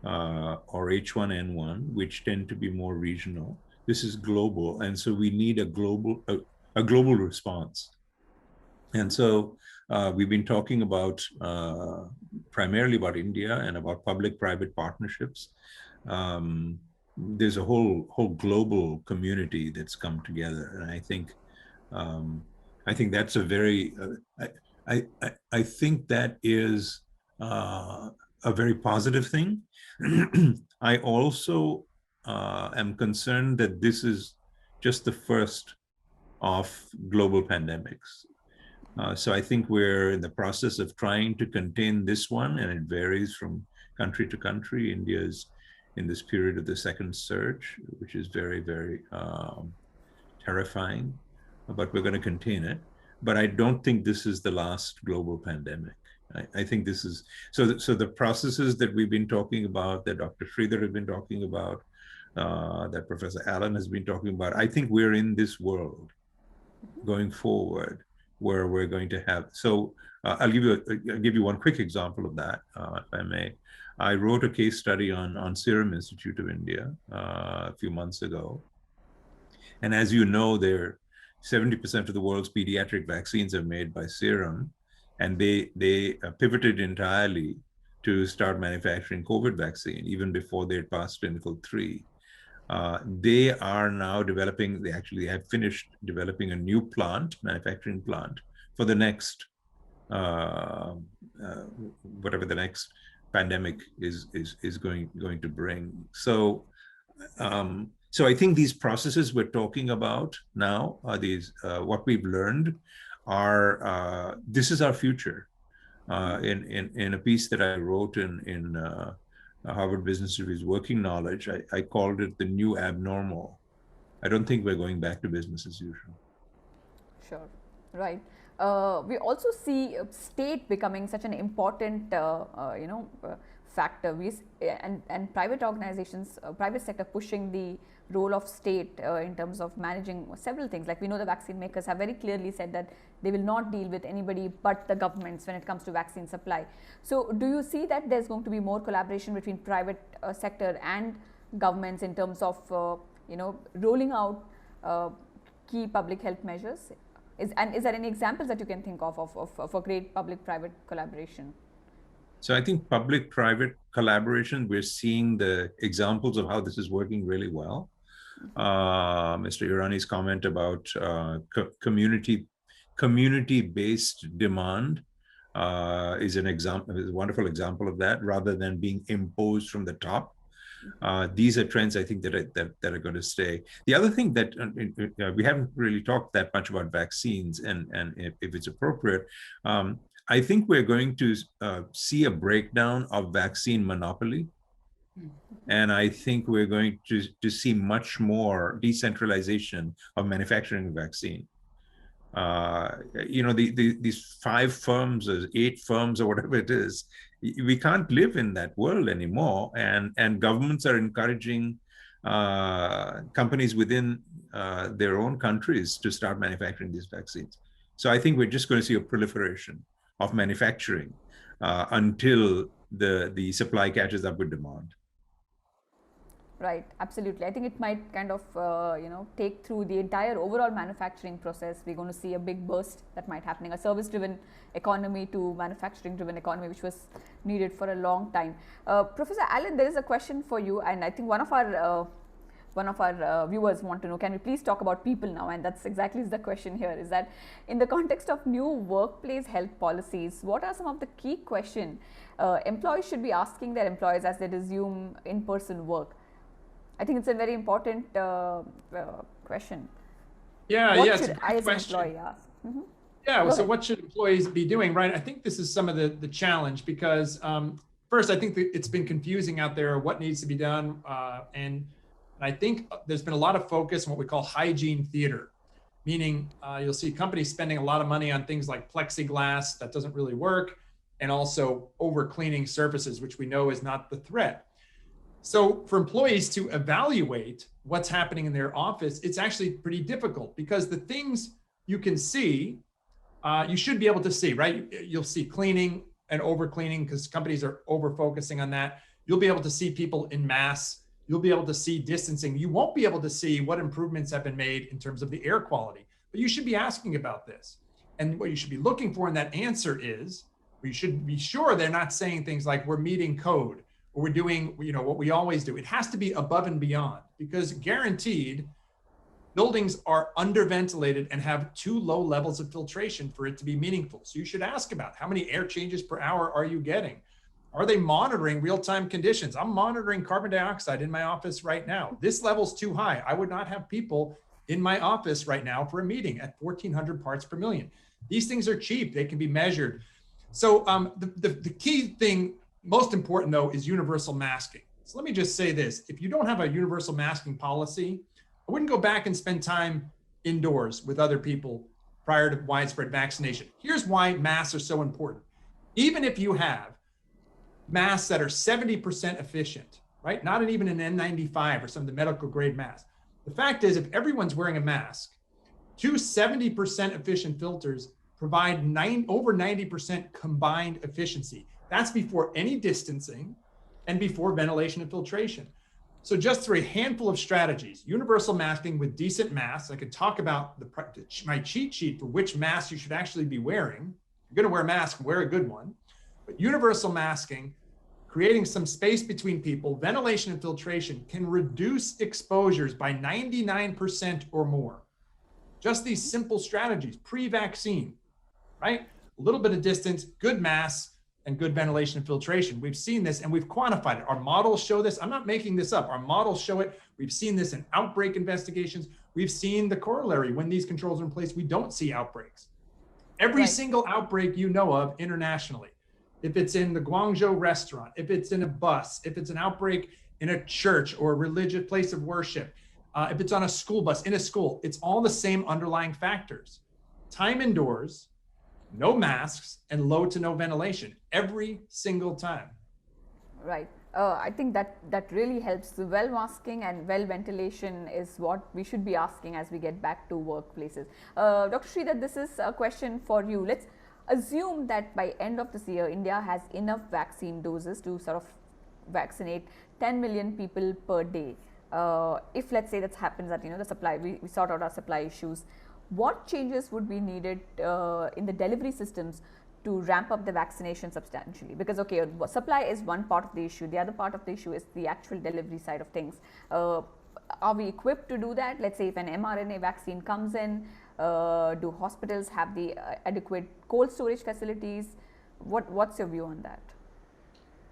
or H1N1, which tend to be more regional. This is global, and so we need a global response. And so we've been talking about primarily about India and about public-private partnerships. there's a whole global community that's come together, and I think that's a very I think that is a very positive thing. I also am concerned that this is just the first of global pandemics. So I think we're in the process of trying to contain this one, and it varies from country to country. India's in this period of the second surge, which is very, very terrifying, but we're going to contain it. But I don't think this is the last global pandemic. I think this is, so the processes that we've been talking about, that Dr. Sridhar has been talking about, that Professor Allen has been talking about, I think we're in this world going forward where we're going to have, so I'll give you one quick example of that, if I may. I wrote a case study on Serum Institute of India a few months ago. And as you know, 70% of the world's pediatric vaccines are made by Serum, and they pivoted entirely to start manufacturing COVID vaccine even before they had passed clinical 3. They are now developing, they actually have finished developing a new plant, manufacturing plant, for the next, whatever the next pandemic is going to bring. So, so I think these processes we're talking about now are these, what we've learned are, this is our future. In a piece that I wrote in Harvard Business Review's Working Knowledge, I called it the new abnormal. I don't think we're going back to business as usual. Sure, right. We also see state becoming such an important, factor. And private organizations, private sector pushing the role of state in terms of managing several things. Like we know the vaccine makers have very clearly said that they will not deal with anybody but the governments when it comes to vaccine supply. So do you see that there's going to be more collaboration between private sector and governments in terms of, rolling out key public health measures? Is there any examples that you can think of a great public-private collaboration? So I think public-private collaboration, we're seeing the examples of how this is working really well. Mr. Irani's comment about community-based demand is a wonderful example of that, rather than being imposed from the top. These are trends I think that are going to stay. The other thing that we haven't really talked that much about vaccines, and if it's appropriate, I think we're going to see a breakdown of vaccine monopoly. And I think we're going to see much more decentralization of manufacturing vaccine. These 5 firms or 8 firms or whatever it is, we can't live in that world anymore. And governments are encouraging companies within their own countries to start manufacturing these vaccines. So I think we're just going to see a proliferation of manufacturing until the supply catches up with demand. Right, absolutely. I think it might kind of, take through the entire overall manufacturing process. We're going to see a big burst that might happening, a service-driven economy to manufacturing-driven economy, which was needed for a long time. Professor Allen, there is a question for you, and I think one of our viewers want to know, can we please talk about people now? And that's exactly the question here, is that in the context of new workplace health policies, what are some of the key questions employees should be asking their employees as they resume in-person work? I think it's a very important question. What should I as an employee ask? Mm-hmm. Yeah, so what should employees be doing, right? I think this is some of the challenge, because first, I think that it's been confusing out there what needs to be done. And I think there's been a lot of focus on what we call hygiene theater, meaning you'll see companies spending a lot of money on things like plexiglass that doesn't really work, and also over cleaning surfaces, which we know is not the threat. So for employees to evaluate what's happening in their office, it's actually pretty difficult, because the things you can see, you should be able to see, right? You'll see cleaning and over cleaning, because companies are over focusing on that. You'll be able to see people in mass. You'll be able to see distancing. You won't be able to see what improvements have been made in terms of the air quality, but you should be asking about this. And what you should be looking for in that answer is, you should be sure they're not saying things like, we're meeting code, we're doing, what we always do. It has to be above and beyond, because guaranteed buildings are underventilated and have too low levels of filtration for it to be meaningful. So you should ask about how many air changes per hour are you getting? Are they monitoring real-time conditions? I'm monitoring carbon dioxide in my office right now. This level's too high. I would not have people in my office right now for a meeting at 1,400 parts per million. These things are cheap. They can be measured. So the key thing, most important though, is universal masking. So let me just say this. If you don't have a universal masking policy, I wouldn't go back and spend time indoors with other people prior to widespread vaccination. Here's why masks are so important. Even if you have masks that are 70% efficient, right? Not even an N95 or some of the medical grade masks. The fact is, if everyone's wearing a mask, two 70% efficient filters provide over 90% combined efficiency. That's before any distancing and before ventilation and filtration. So just through a handful of strategies, universal masking with decent masks. I could talk about my cheat sheet for which mask you should actually be wearing. If you're gonna wear a mask, wear a good one. But universal masking, creating some space between people, ventilation and filtration can reduce exposures by 99% or more. Just these simple strategies, pre-vaccine, right? A little bit of distance, good masks, and good ventilation and filtration. We've seen this and we've quantified it. Our models show this. I'm not making this up. Our models show it. We've seen this in outbreak investigations. We've seen the corollary. When these controls are in place, we don't see outbreaks. Every single outbreak you know of internationally, if it's in the Guangzhou restaurant, if it's in a bus, if it's an outbreak in a church or a religious place of worship, if it's on a school bus, in a school, it's all the same underlying factors. Time indoors, no masks, and low to no ventilation every single time. Right. I think that really helps. The well masking and well ventilation is what we should be asking as we get back to workplaces. Dr. Sridhar, this is a question for you. Let's assume that by end of this year, India has enough vaccine doses to sort of vaccinate 10 million people per day. If let's say that happens, that the supply, we sort out our supply issues, what changes would be needed in the delivery systems to ramp up the vaccination substantially? Because okay, supply is one part of the issue. The other part of the issue is the actual delivery side of things. Are we equipped to do that? Let's say if an mRNA vaccine comes in, do hospitals have the adequate cold storage facilities? What's your view on that?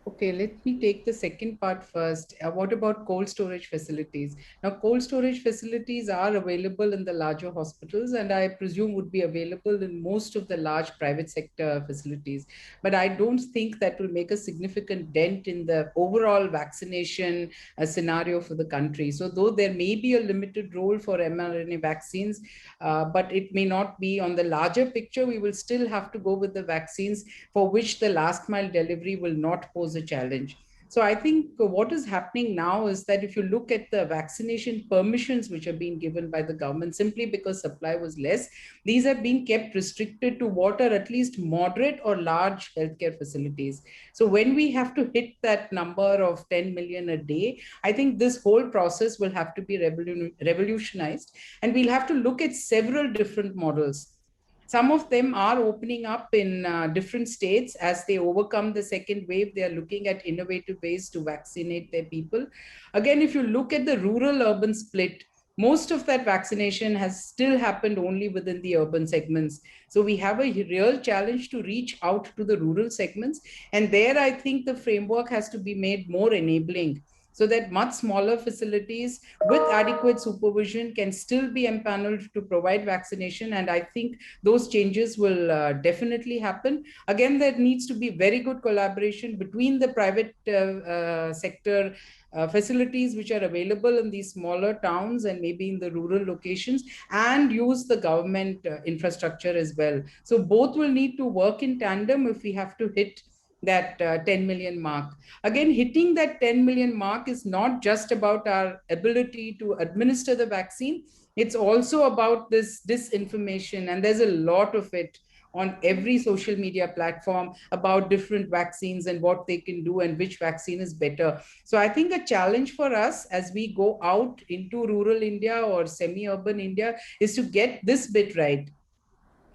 Okay, let me take the second part first. What about cold storage facilities? Now, cold storage facilities are available in the larger hospitals, and I presume would be available in most of the large private sector facilities. But I don't think that will make a significant dent in the overall vaccination scenario for the country. So though there may be a limited role for mRNA vaccines, but it may not be on the larger picture, we will still have to go with the vaccines for which the last mile delivery will not pose a challenge. So I think what is happening now is that if you look at the vaccination permissions which are being given by the government, simply because supply was less, these are being kept restricted to what are at least moderate or large healthcare facilities. So when we have to hit that number of 10 million a day, I think this whole process will have to be revolutionized, and we'll have to look at several different models. Some of them are opening up in different states. As they overcome the second wave, they are looking at innovative ways to vaccinate their people. Again, if you look at the rural-urban split, most of that vaccination has still happened only within the urban segments. So we have a real challenge to reach out to the rural segments. And there, I think the framework has to be made more enabling, so that much smaller facilities with adequate supervision can still be empaneled to provide vaccination. And I think those changes will definitely happen. Again, there needs to be very good collaboration between the private sector facilities which are available in these smaller towns and maybe in the rural locations, and use the government infrastructure as well. So both will need to work in tandem if we have to hit that 10 million mark. Again, hitting that 10 million mark is not just about our ability to administer the vaccine. It's also about this disinformation, and there's a lot of it on every social media platform about different vaccines and what they can do and which vaccine is better. So I think a challenge for us as we go out into rural India or semi-urban India is to get this bit right.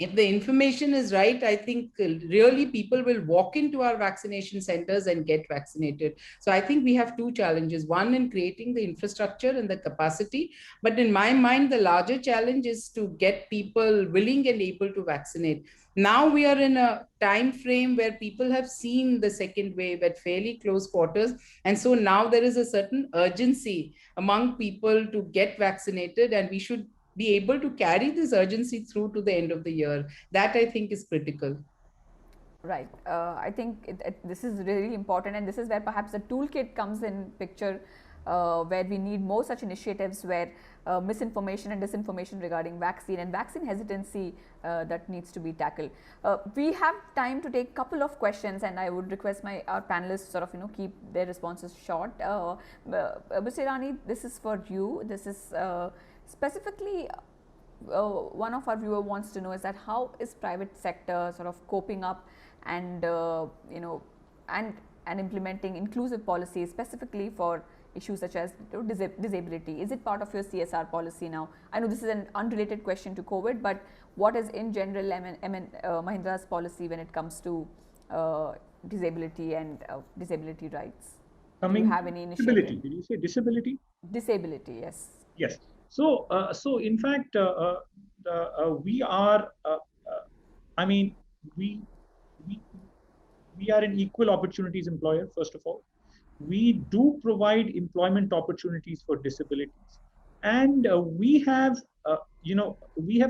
if the information is right, I think really people will walk into our vaccination centers and get vaccinated. So I think we have two challenges, one in creating the infrastructure and the capacity. But in my mind, the larger challenge is to get people willing and able to vaccinate. Now we are in a time frame where people have seen the second wave at fairly close quarters. And so now there is a certain urgency among people to get vaccinated, and we should be able to carry this urgency through to the end of the year. That I think is critical. Right. I think this is really important, and this is where perhaps the toolkit comes in picture, where we need more such initiatives where misinformation and disinformation regarding vaccine and vaccine hesitancy that needs to be tackled. We have time to take a couple of questions, and I would request our panelists sort of keep their responses short. Ms. Irani, this is for you. This is specifically, one of our viewer wants to know is that how is private sector sort of coping up and and implementing inclusive policies specifically for issues such as disability? Is it part of your CSR policy now? I know this is an unrelated question to COVID, but what is in general Mahindra's policy when it comes to disability and disability rights? Do you have any initiative? Disability. Did you say disability? Disability, yes. Yes. So, in fact, we are. I mean, we are an equal opportunities employer. First of all, we do provide employment opportunities for disabilities, and we have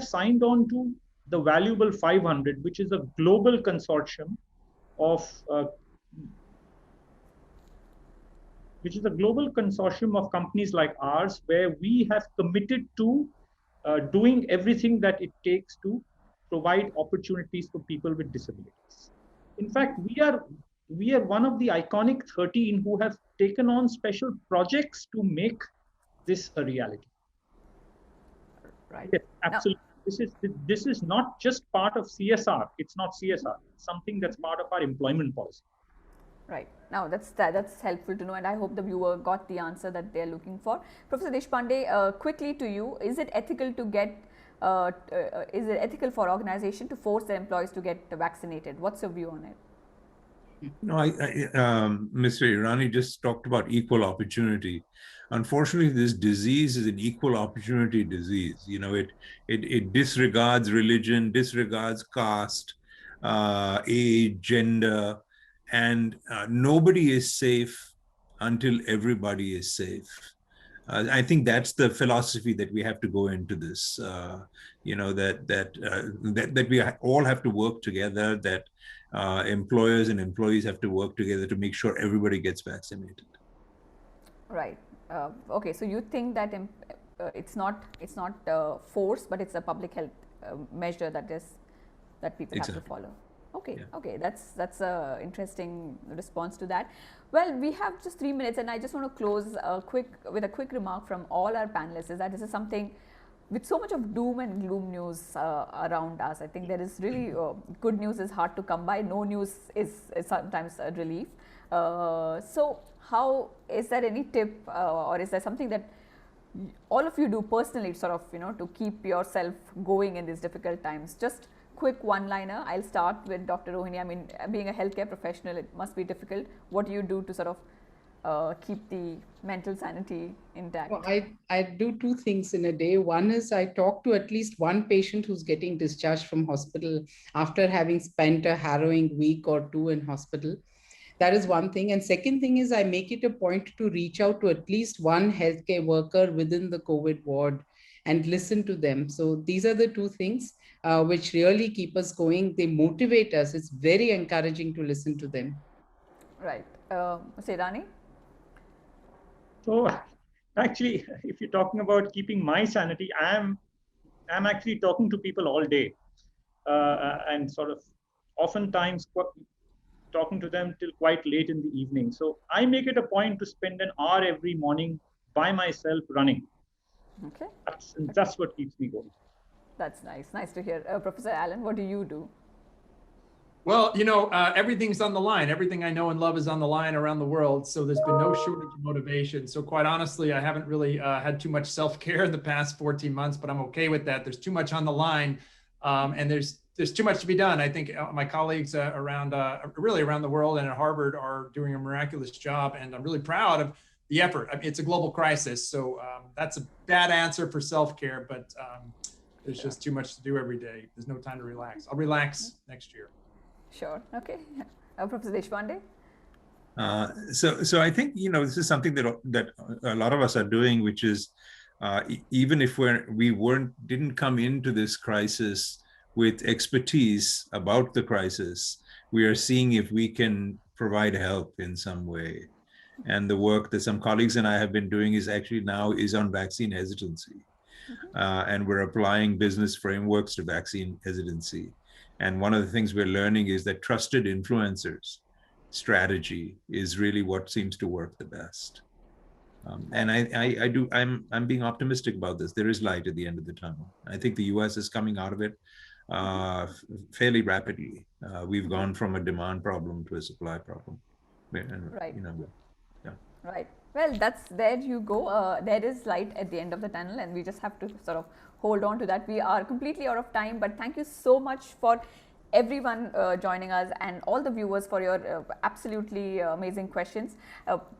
signed on to the Valuable 500, which is a global consortium of. Which is a global consortium of companies like ours, where we have committed to doing everything that it takes to provide opportunities for people with disabilities. In fact, we are one of the iconic 13 who have taken on special projects to make this a reality. Right. Yes, absolutely. Now, this is not just part of CSR. It's not CSR. It's something that's part of our employment policy. Right. Now that's helpful to know, and I hope the viewer got the answer that they're looking for. Professor Deshpande, quickly to you, is it ethical to get, is it ethical for organization to force their employees to get vaccinated? What's your view on it? No, Mr. Irani just talked about equal opportunity. Unfortunately, this disease is an equal opportunity disease. It disregards religion, disregards caste, age, gender. And nobody is safe until everybody is safe. I think that's the philosophy that we have to go into this. That we all have to work together. That employers and employees have to work together to make sure everybody gets vaccinated. Right. Okay. So you think that it's not force, but it's a public health measure that people have to follow. Okay, yeah. Okay, that's a interesting response to that. Well, we have just 3 minutes, and I just want to close with a quick remark from all our panelists, is that this is something with so much of doom and gloom news around us. I think there is really good news is hard to come by. No news is sometimes a relief. So how is there any tip or is there something that all of you do personally sort of to keep yourself going in these difficult times? Just quick one-liner. I'll start with Dr. Rohini. I mean, being a healthcare professional, it must be difficult. What do you do to sort of keep the mental sanity intact? Well, I do two things in a day. One is I talk to at least one patient who's getting discharged from hospital after having spent a harrowing week or two in hospital. That is one thing. And second thing is I make it a point to reach out to at least one healthcare worker within the COVID ward and listen to them. So these are the two things which really keep us going. They motivate us. It's very encouraging to listen to them. Right. Irani? So actually, if you're talking about keeping my sanity, I'm actually talking to people all day and sort of oftentimes talking to them till quite late in the evening. So I make it a point to spend an hour every morning by myself running. Okay. That's what keeps me going. That's nice. Nice to hear. Professor Allen, what do you do? Well, everything's on the line. Everything I know and love is on the line around the world. So there's been no shortage of motivation. So quite honestly, I haven't really had too much self-care in the past 14 months, but I'm okay with that. There's too much on the line. And there's there's too much to be done. I think my colleagues around really around the world and at Harvard are doing a miraculous job, and I'm really proud of the effort. I mean, it's a global crisis, so that's a bad answer for self-care, but there's just too much to do every day. There's no time to relax. I'll relax next year. Sure. Okay. Professor Deshpande? So I think, this is something that a lot of us are doing, which is even if didn't come into this crisis with expertise about the crisis, we are seeing if we can provide help in some way. And the work that some colleagues and I have been doing is on vaccine hesitancy. And we're applying business frameworks to vaccine hesitancy. And one of the things we're learning is that trusted influencers strategy is really what seems to work the best. And I'm being optimistic about this. There is light at the end of the tunnel. I think the US is coming out of it fairly rapidly. We've gone from a demand problem to a supply problem. Right. Yeah. Right. Well, there you go. There is light at the end of the tunnel, and we just have to sort of hold on to that. We are completely out of time, but thank you so much for everyone joining us and all the viewers for your absolutely amazing questions.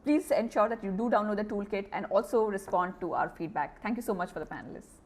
Please ensure that you do download the toolkit and also respond to our feedback. Thank you so much for the panelists.